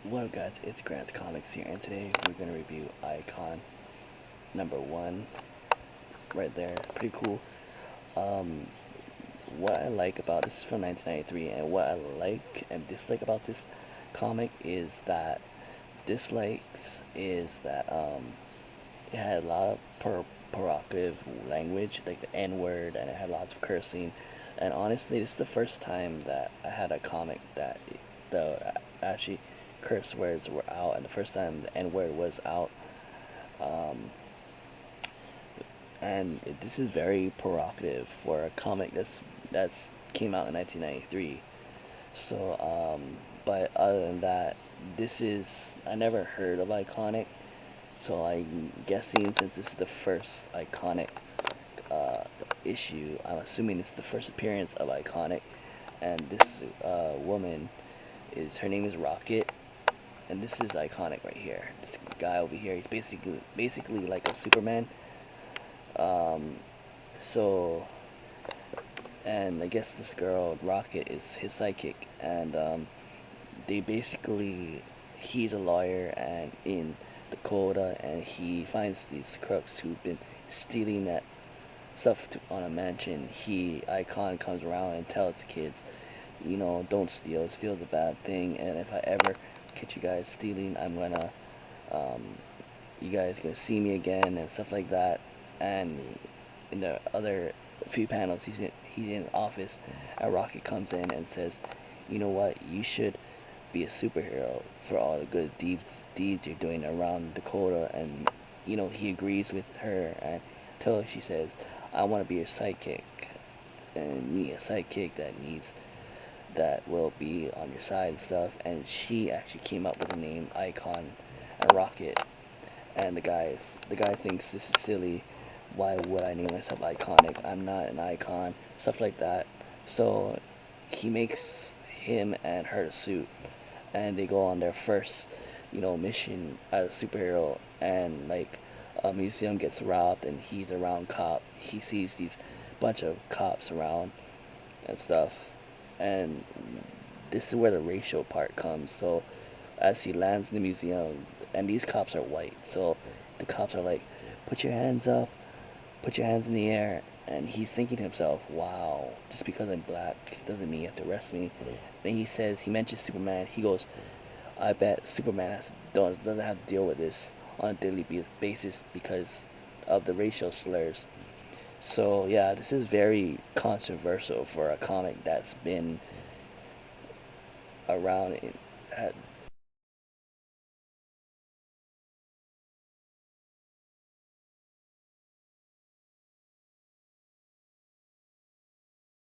What up guys, it's Grant Comics here, and today we're going to review Icon #1, right there. Pretty cool. Um, what I like about this is from 1993, and what I like and dislike about this comic is that dislikes is that it had a lot of provocative language, like the N-word, and it had lots of cursing. And honestly, this is the first time that I had a comic that the actually curse words were out, and the first time the N-word was out. Um, and this is very provocative for a comic that's came out in 1993. So, but other than that, this is I never heard of Iconic, so I'm guessing since this is the first Iconic issue, I'm assuming it's the first appearance of Iconic, and this woman is her name is Rocket, and this is Iconic right here. This guy over here, he's basically like a Superman. Um, so, and I guess this girl Rocket is his sidekick, and they basically he's a lawyer and in Dakota, and he finds these crooks who've been stealing that stuff on a mansion. Icon comes around and tells the kids, you know, don't steal. Steal's a bad thing, and if I ever catch you guys stealing, I'm gonna, um, you guys gonna see me again and stuff like that. And in the other few panels, he's in office, and Rocket comes in and says, you know what, you should be a superhero for all the good deeds you're doing around Dakota. And you know, he agrees with her and until she says, I want to be your sidekick, and need a sidekick that will be on your side and stuff. And she actually came up with the name Icon and Rocket. And the guy thinks this is silly. Why would I name myself Iconic? I'm not an icon. Stuff like that. So he makes him and her a suit, and they go on their first, you know, mission as a superhero. And like a museum gets robbed, and he's around cop. He sees these bunch of cops around and stuff, and this is where the racial part comes. So as he lands in the museum, and these cops are white, so the cops are like, put your hands up, put your hands in the air. And he's thinking to himself, wow, just because I'm black doesn't mean you have to arrest me. Then he mentions Superman. He goes, I bet Superman doesn't have to deal with this on a daily basis because of the racial slurs. So yeah, this is very controversial for a comic that's been around